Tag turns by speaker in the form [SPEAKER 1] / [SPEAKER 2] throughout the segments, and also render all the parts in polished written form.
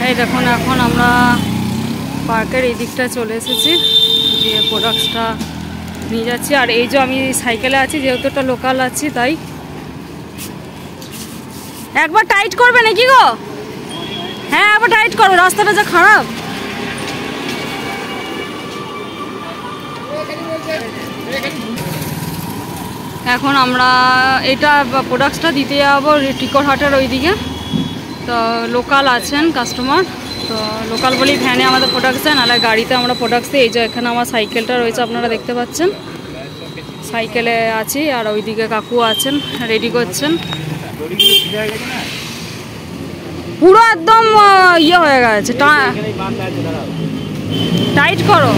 [SPEAKER 1] এই দেখুন এখন আমরা পার্কের এই দিকটা চলে এসেছি, দিয়ে প্রোডাক্টসটা নিয়ে যাচ্ছি। আর এই যে আমি সাইকেলে আছি, যেহেতু একটা লোকাল আছি তাই। একবার টাইট করবে নাকি গো? হ্যাঁ একবার টাইট করো, রাস্তাটা যা খারাপ। এখন আমরা এটা প্রোডাক্টসটা দিতে যাবো টিকরহাটের ওইদিকে। তো লোকাল আছেন কাস্টমার, তো লোকাল বলেই ভ্যানে আমাদের প্রোডাক্টস দেয়, নাহলে গাড়িতে আমরা প্রোডাক্টস দিই। এই যে এখানে আমার সাইকেলটা রয়েছে, আপনারা দেখতে পাচ্ছেন, সাইকেলে আছি। আর ওইদিকে কাকু আছেন, রেডি করছেন। পুরো একদম ইয়ে হয়ে গেছে, টাইট করো।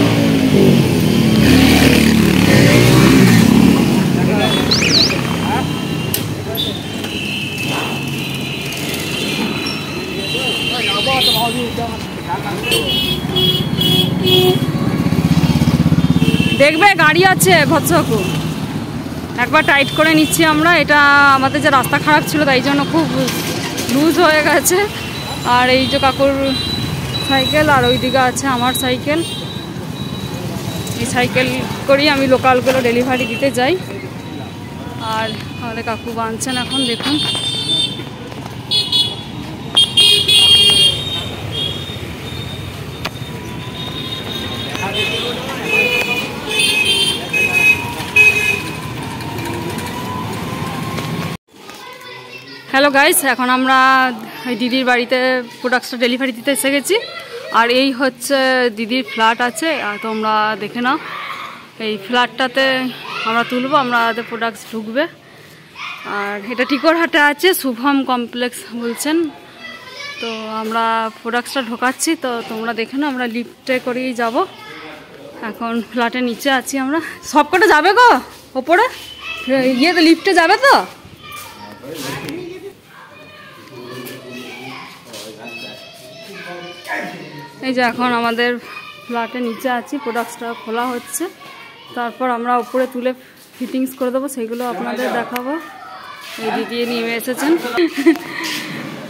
[SPEAKER 1] দেখবে গাড়ি আছে ভৎসকু, একবার টাইট করে নিচ্ছি আমরা। এটা আমাদের যে রাস্তা খারাপ ছিল তাই জন্য খুব লুজ হয়ে গেছে। আর এই যে কাকুর সাইকেল, আর ওইদিকে আছে আমার সাইকেল। এই সাইকেল করেই আমি লোকালগুলো ডেলিভারি দিতে যাই। আর আমাদের কাকু বাঁধছেন এখন, দেখুন। হ্যালো গাইস, এখন আমরা দিদির বাড়িতে প্রোডাক্টসটা ডেলিভারি দিতে এসে গেছি। আর এই হচ্ছে দিদির ফ্ল্যাট আছে, আর তোমরা দেখে নাও। এই ফ্ল্যাটটাতে আমরা তুলবো, আমাদের প্রোডাক্টস ঢুকবে। আর এটা টিকরহাটে আছে, শুভম কমপ্লেক্স বলছেন। তো আমরা প্রোডাক্টসটা ঢোকাচ্ছি, তো তোমরা দেখে নাও। আমরা লিফটে করেই যাব, এখন ফ্ল্যাটের নিচে আছি আমরা। সবকটা যাবে গো ওপরে, ইয়েতে লিফটে যাবে তো? এই যে এখন আমাদের ফ্ল্যাটের নিচে আছি, প্রোডাক্টসটা খোলা হচ্ছে, তারপর আমরা উপরে তুলে ফিটিংস করে দেবো, সেইগুলো আপনাদের দেখাবো। এই দিদি নিয়ে এসেছেন,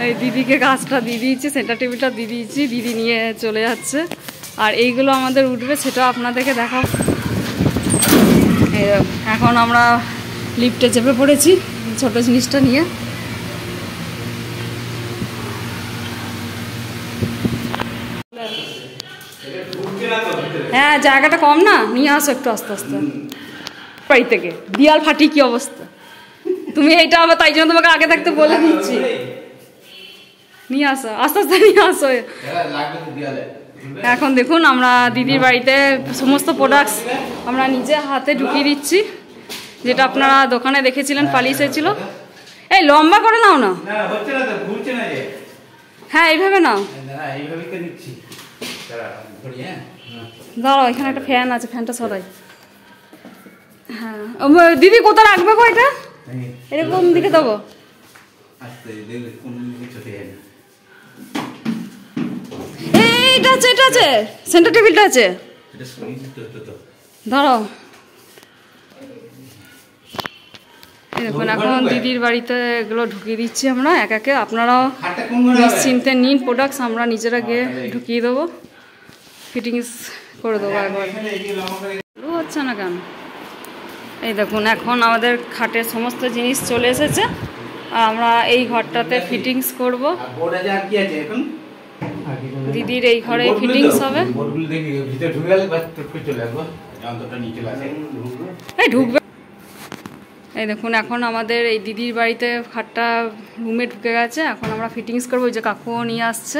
[SPEAKER 1] এই দিদিকে কাজটা দিয়ে দিয়েছি, সেন্টার টেবিলটা দিয়ে দিয়েছি, দিদি নিয়ে চলে যাচ্ছে। আর এইগুলো আমাদের উঠবে, সেটা আপনাদেরকে দেখাবো। এখন আমরা লিফটে চেপে পড়েছি ছোট জিনিসটা নিয়ে। হ্যাঁ জায়গাটা কম না, নিয়ে আসো একটু আস্তে আস্তে। বাড়ি থেকে দিয়াল ফাটি কি অবস্থা, তুমি এইটা আবার, তাই জন্য তোমাকে আগে থাকতে বলে দিচ্ছি। নিয়ে আসো আস্তে আস্তে, নিয়ে আসো। এখন দেখুন আমরা দিদির বাড়িতে সমস্ত প্রোডাক্টস আমরা নিজে হাতে ঢুকিয়ে দিচ্ছি, যেটা আপনারা দোকানে দেখেছিলেন পালিশ হয়েছিল। এই লম্বা করে নাও না, হ্যাঁ এইভাবে নাও। দাঁড়াও, এখানে একটা ফ্যান আছে, ফ্যানটা সরাই। হ্যাঁ দিদি কোথায় রাখবে গো এটা? এরকম দিকে দেবো? এইটা আছে, এটা আছে, সেন্টার টেবিলটা আছে। দাঁড়াও, দেখুন এখন দিদির বাড়িতে এগুলো ঢুকিয়ে দিচ্ছি আমরা এক একে। আপনারাও নিশ্চিন্তে নিন প্রোডাক্টস, আমরা নিজেরা গিয়ে ঢুকিয়ে দেবো, ফিটিংস করে দেবো একবার। হচ্ছে না কেন? এই দেখুন এখন আমাদের খাটের সমস্ত জিনিস চলে এসেছে, আর আমরা এই ঘরটাতে ফিটিংস করব। দিদির এই ঘরে ফিটিংস হবে, এই ঢুকবে। এই দেখুন এখন আমাদের এই দিদির বাড়িতে খাটটা রুমে ঢুকে গেছে, এখন আমরা ফিটিংস করবো। ওই যে কাকুও নিয়ে আসছে,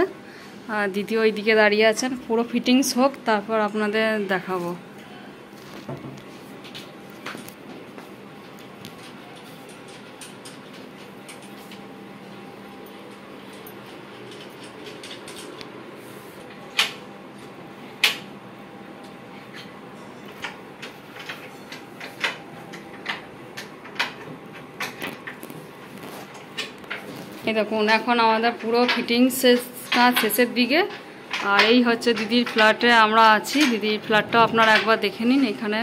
[SPEAKER 1] আর দিদি ওই দিকে দাঁড়িয়ে আছেন। পুরো ফিটিংস হোক, তারপর আপনাদের দেখাবো। এই দেখুন এখন আমাদের পুরো ফিটিংস কাজ শেষের দিকে। আর এই হচ্ছে দিদির ফ্ল্যাটে আমরা আছি, দিদির ফ্ল্যাটটাও আপনারা একবার দেখে নিন এখানে।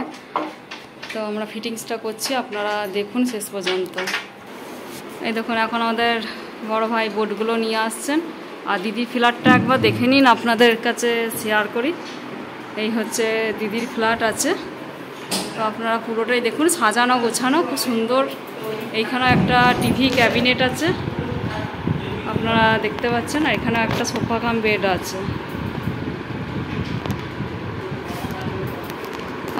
[SPEAKER 1] তো আমরা ফিটিংসটা করছি, আপনারা দেখুন শেষ পর্যন্ত। এই দেখুন এখন আমাদের বড় ভাই বোর্ডগুলো নিয়ে আসছেন, আর দিদির ফ্ল্যাটটা একবার দেখে নিন, আপনাদের কাছে শেয়ার করি। এই হচ্ছে দিদির ফ্ল্যাট আছে, তো আপনারা পুরোটাই দেখুন, সাজানো গোছানো খুব সুন্দর। এইখানে একটা টিভি ক্যাবিনেট আছে আপনারা দেখতে পাচ্ছেন, আর এখানে একটা সোফা কাম বেড আছে।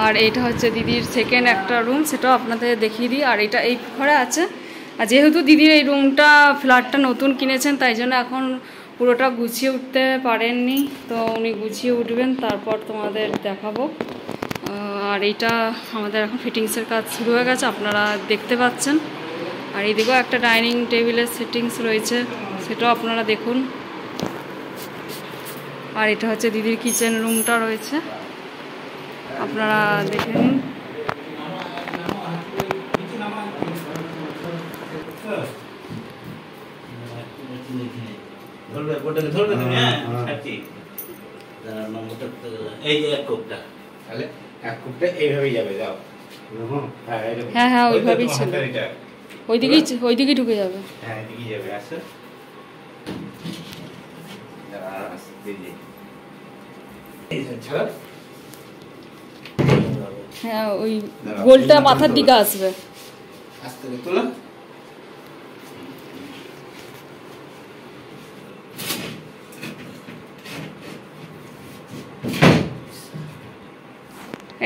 [SPEAKER 1] আর এইটা হচ্ছে দিদির সেকেন্ড একটা রুম, সেটাও আপনাদের দেখিয়ে দিই। আর এটা এই ঘরে আছে। আর যেহেতু দিদির এই রুমটা ফ্ল্যাটটা নতুন কিনেছেন, তাই জন্য এখন পুরোটা গুছিয়ে উঠতে পারেননি, তো উনি গুছিয়ে উঠবেন, তারপর তোমাদের দেখাবো। আর এইটা আমাদের এখন ফিটিংসের কাজ শুরু হয়ে গেছে, আপনারা দেখতে পাচ্ছেন। আর এইদিকেও একটা ডাইনিং টেবিলের সেটিংস রয়েছে, সেটাও আপনারা দেখুন। আর এটা হচ্ছে দিদির কিচেন রুমটা রয়েছে, আপনারা দেখে নিন। হ্যাঁ হ্যাঁ, ওইভাবেই ছিল, ওইদিকেই ঢুকে যাবে। হ্যাঁ, ওই গোলটা মাথার দিকে আসবে।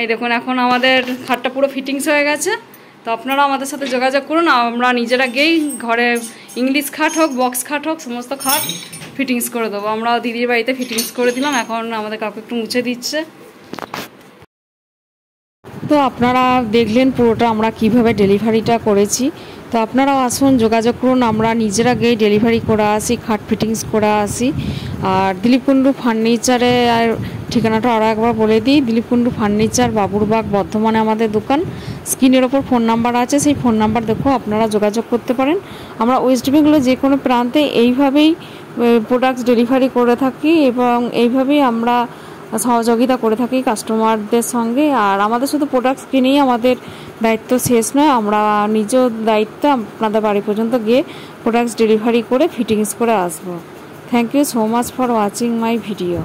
[SPEAKER 1] এই দেখুন, এখন আমাদের খাটটা পুরো ফিটিংস হয়ে গেছে। তো আপনারা আমাদের সাথে যোগাযোগ করুন, আমরা নিজেরা গিয়েই ঘরে ইংলিশ খাট হোক, বক্স খাট হোক, সমস্ত খাট ফিটিংস করে দেবো। আমরা দিদির বাড়িতে ফিটিংস করে দিলাম, এখন আমাদের কাউকে একটু মুছে দিচ্ছে। তো আপনারা দেখলেন পুরোটা আমরা কিভাবে ডেলিভারিটা করেছি। তো আপনারাও আসুন, যোগাযোগ করুন, আমরা নিজেরা গিয়ে ডেলিভারি করে আসি, খাট ফিটিংস করে আসি। আর দিলীপ কুণ্ডু ফার্নিচারে আর ঠিকানাটা আরও একবার বলে দিই, দিলীপ কুণ্ডু ফার্নিচার, বাবুরবাগ, বর্ধমানে আমাদের দোকান। স্ক্রিনের ওপর ফোন নাম্বার আছে, সেই ফোন নাম্বার দেখো আপনারা যোগাযোগ করতে পারেন। আমরা ওয়েস্ট বেঙ্গলের যে কোনো প্রান্তে এইভাবেই প্রোডাক্টস ডেলিভারি করে থাকি, এবং এইভাবেই আমরা সহযোগিতা করে থাকি কাস্টমারদের সঙ্গে। আর আমাদের শুধু প্রোডাক্টস কিনেই আমাদের দায়িত্ব শেষ নয়, আমরা নিজের দায়িত্ব আপনাদের বাড়ি পর্যন্ত গিয়ে প্রোডাক্টস ডেলিভারি করে ফিটিংস করে আসবো। Thank you so much for watching my video.